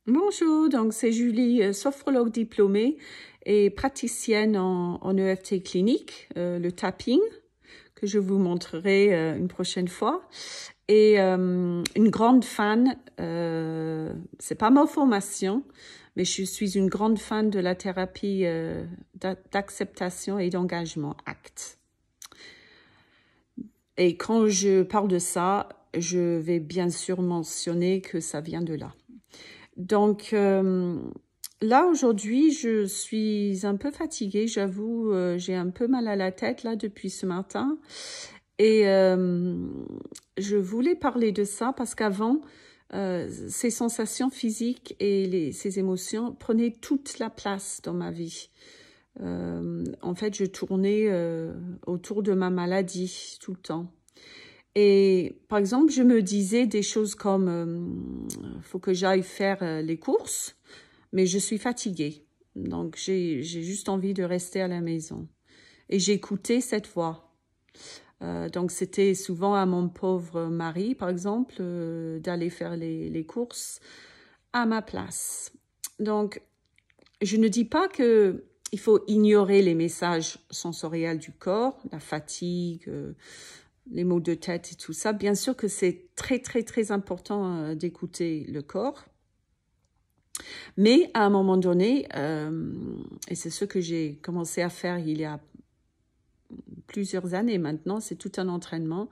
Bonjour, donc c'est Julie, sophrologue diplômée et praticienne en EFT clinique, le tapping, que je vous montrerai une prochaine fois. Et une grande fan, c'est pas ma formation, mais je suis une grande fan de la thérapie d'acceptation et d'engagement, ACT. Et quand je parle de ça, je vais bien sûr mentionner que ça vient de là. Donc là, aujourd'hui, je suis un peu fatiguée, j'avoue, j'ai un peu mal à la tête là depuis ce matin. Et je voulais parler de ça parce qu'avant, ces sensations physiques et ces émotions prenaient toute la place dans ma vie. En fait, je tournais autour de ma maladie tout le temps. Et par exemple, je me disais des choses comme faut que j'aille faire les courses, mais je suis fatiguée. Donc, j'ai juste envie de rester à la maison. Et j'écoutais cette voix. Donc, c'était souvent à mon pauvre mari, par exemple, d'aller faire les courses à ma place. Donc, je ne dis pas que il faut ignorer les messages sensoriels du corps, la fatigue, les maux de tête et tout ça. Bien sûr que c'est très, très, très important d'écouter le corps. Mais à un moment donné, et c'est ce que j'ai commencé à faire il y a plusieurs années maintenant, c'est tout un entraînement,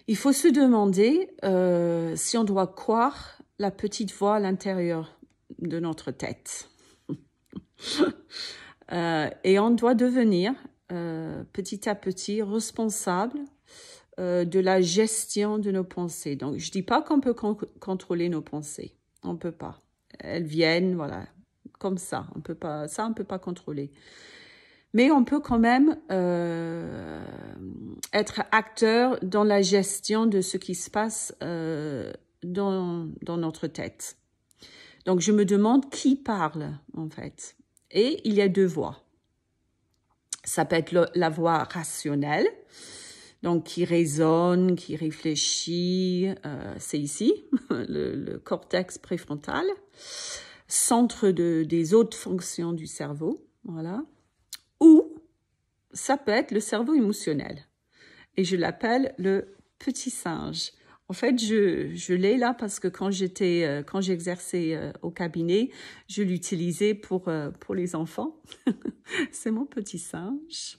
il faut se demander si on doit croire la petite voix à l'intérieur de notre tête. Et on doit devenir petit à petit responsable de la gestion de nos pensées. Donc, je dis pas qu'on peut contrôler nos pensées. On peut pas. Elles viennent, voilà, comme ça. On peut pas contrôler. Mais on peut quand même être acteur dans la gestion de ce qui se passe dans notre tête. Donc, je me demande qui parle, en fait. Et il y a deux voix. Ça peut être la voix rationnelle, donc qui raisonne, qui réfléchit, c'est ici, le cortex préfrontal, centre des autres fonctions du cerveau, voilà. Ou ça peut être le cerveau émotionnel, et je l'appelle le petit singe. En fait, je l'ai là parce que quand j'exerçais au cabinet, je l'utilisais pour les enfants. C'est mon petit singe.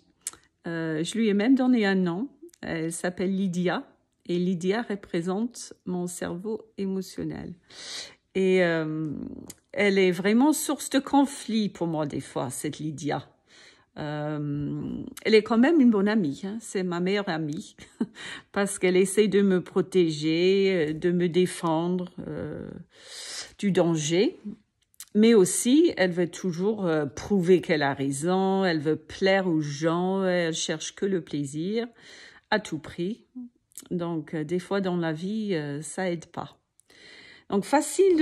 Je lui ai même donné un nom. Elle s'appelle Lydia. Et Lydia représente mon cerveau émotionnel. Et elle est vraiment source de conflit pour moi des fois, cette Lydia. Elle est quand même une bonne amie, hein. C'est ma meilleure amie parce qu'elle essaie de me protéger, de me défendre du danger. Mais aussi, elle veut toujours prouver qu'elle a raison, elle veut plaire aux gens, elle cherche que le plaisir à tout prix. Donc, des fois dans la vie, ça aide pas. Donc, facile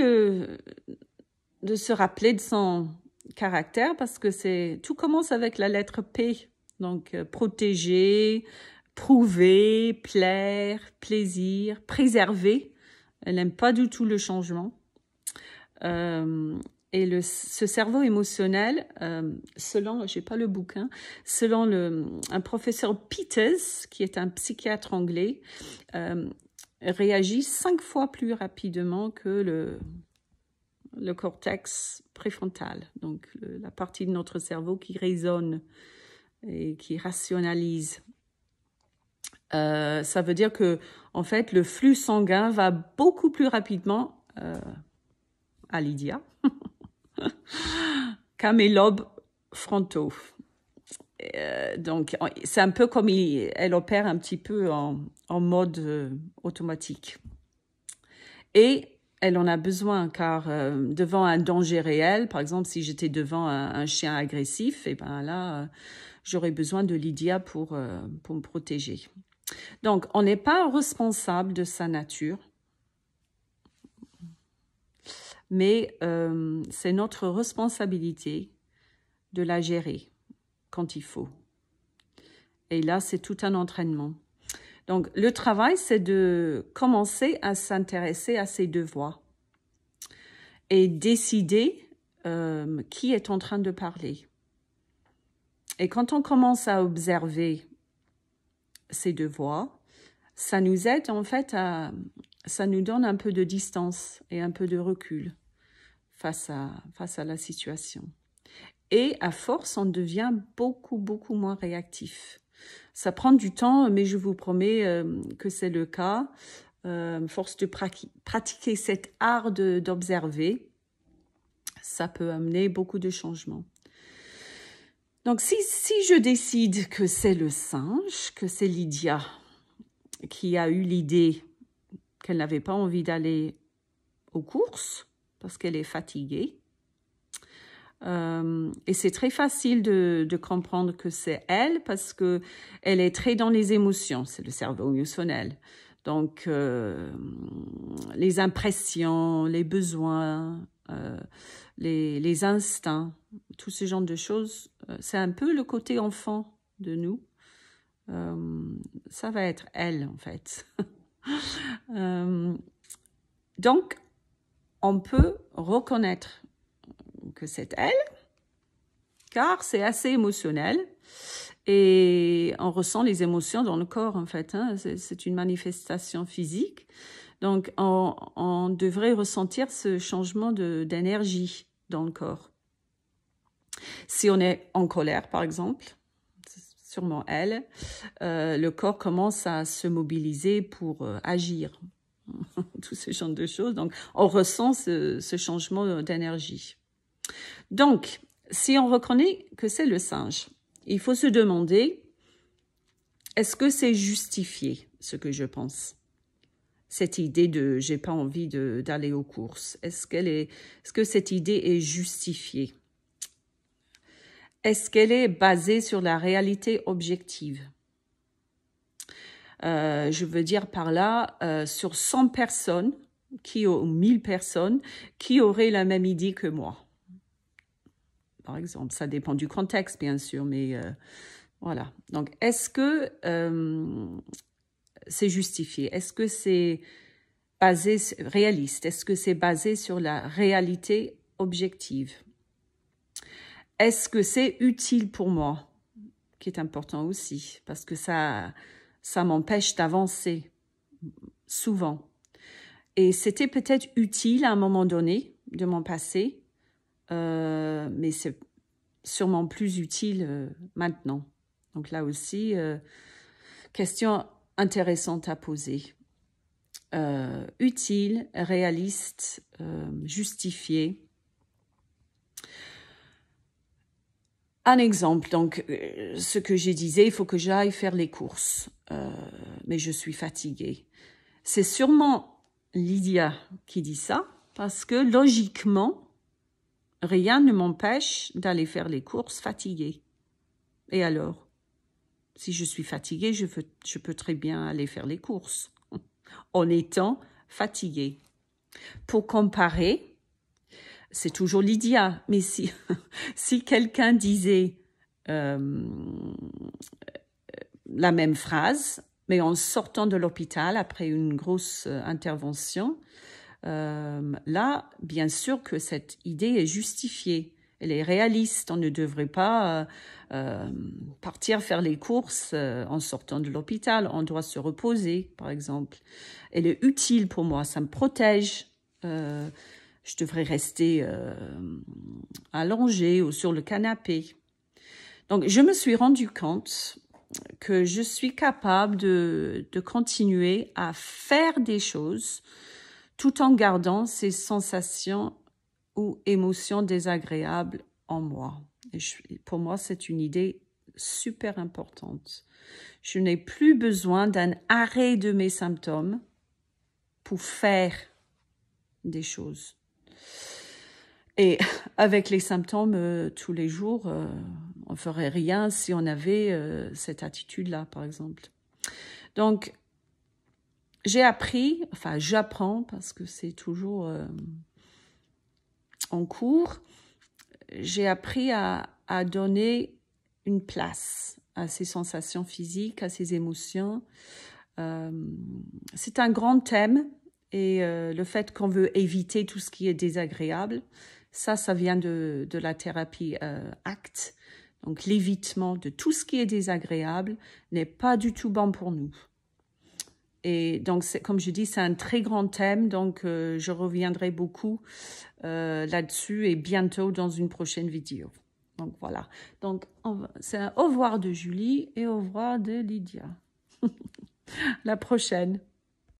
de se rappeler de son caractère parce que tout commence avec la lettre P. Donc, protéger, prouver, plaire, plaisir, préserver. Elle n'aime pas du tout le changement. Et ce cerveau émotionnel, selon, j'ai pas le bouquin, selon un professeur Peters, qui est un psychiatre anglais, réagit 5 fois plus rapidement que le cortex préfrontal, donc la partie de notre cerveau qui raisonne et qui rationalise. Ça veut dire que, en fait, le flux sanguin va beaucoup plus rapidement à Lydia qu'à mes lobes frontaux. Donc, c'est un peu comme elle opère un petit peu en mode automatique. Et elle en a besoin car devant un danger réel, par exemple, si j'étais devant un chien agressif, et ben là, j'aurais besoin de Lydia pour me protéger. Donc, on n'est pas responsable de sa nature, mais c'est notre responsabilité de la gérer quand il faut. Et là, c'est tout un entraînement. Donc, le travail, c'est de commencer à s'intéresser à ces deux voix. et décider qui est en train de parler. Et quand on commence à observer ces deux voix, ça nous aide en fait ça nous donne un peu de distance et un peu de recul face à la situation. Et à force, on devient beaucoup moins réactif. Ça prend du temps, mais je vous promets que c'est le cas. Force de pratiquer cet art d'observer, ça peut amener beaucoup de changements. Donc, si je décide que c'est le singe, que c'est Lydia qui a eu l'idée qu'elle n'avait pas envie d'aller aux courses parce qu'elle est fatiguée, et c'est très facile de comprendre que c'est elle parce que elle est très dans les émotions, c'est le cerveau émotionnel. Donc, les impressions, les besoins, les instincts, tout ce genre de choses, c'est un peu le côté enfant de nous. Ça va être elle, en fait. Donc, on peut reconnaître que c'est elle, car c'est assez émotionnel et on ressent les émotions dans le corps, en fait. Hein, c'est une manifestation physique. Donc, on devrait ressentir ce changement d'énergie dans le corps. Si on est en colère, par exemple, c'est sûrement elle, le corps commence à se mobiliser pour agir. Tout ce genre de choses. Donc, on ressent ce changement d'énergie. Donc, si on reconnaît que c'est le singe, il faut se demander, est-ce que c'est justifié, ce que je pense? Cette idée de « j'ai pas envie d'aller aux courses », est-ce que cette idée est justifiée? Est-ce qu'elle est basée sur la réalité objective? Je veux dire par là, sur 100 personnes, ou 1000 personnes, qui auraient la même idée que moi. Par exemple, ça dépend du contexte, bien sûr, mais voilà. Donc, est-ce que c'est justifié? Est-ce que c'est réaliste? Est-ce que c'est basé sur la réalité objective? Est-ce que c'est utile pour moi? Qui est important aussi, parce que ça m'empêche d'avancer, souvent. Et c'était peut-être utile à un moment donné de mon passé, mais c'est sûrement plus utile maintenant. Donc là aussi, question intéressante à poser. Utile, réaliste, justifié. Un exemple, donc, ce que je disais, il faut que j'aille faire les courses, mais je suis fatiguée. C'est sûrement Lydia qui dit ça, parce que logiquement, rien ne m'empêche d'aller faire les courses fatiguée. Et alors, si je suis fatiguée, je peux très bien aller faire les courses en étant fatiguée. Pour comparer, c'est toujours Lydia, mais si quelqu'un disait la même phrase, mais en sortant de l'hôpital après une grosse intervention, là, bien sûr que cette idée est justifiée. Elle est réaliste. On ne devrait pas partir faire les courses en sortant de l'hôpital. On doit se reposer, par exemple. Elle est utile pour moi. Ça me protège. Je devrais rester allongée ou sur le canapé. Donc, je me suis rendu compte que je suis capable de continuer à faire des choses tout en gardant ces sensations ou émotions désagréables en moi. Et pour moi, c'est une idée super importante. Je n'ai plus besoin d'un arrêt de mes symptômes pour faire des choses. Et avec les symptômes tous les jours, on ne ferait rien si on avait cette attitude-là, par exemple. Donc, j'ai appris, enfin j'apprends parce que c'est toujours en cours, j'ai appris à donner une place à ces sensations physiques, à ces émotions. C'est un grand thème Et le fait qu'on veut éviter tout ce qui est désagréable, ça vient de la thérapie ACT. Donc, l'évitement de tout ce qui est désagréable n'est pas du tout bon pour nous. Et donc, comme je dis, c'est un très grand thème, donc je reviendrai beaucoup là-dessus et bientôt dans une prochaine vidéo. Donc, voilà. Donc, c'est un au revoir de Julie et au revoir de Lydia. La prochaine.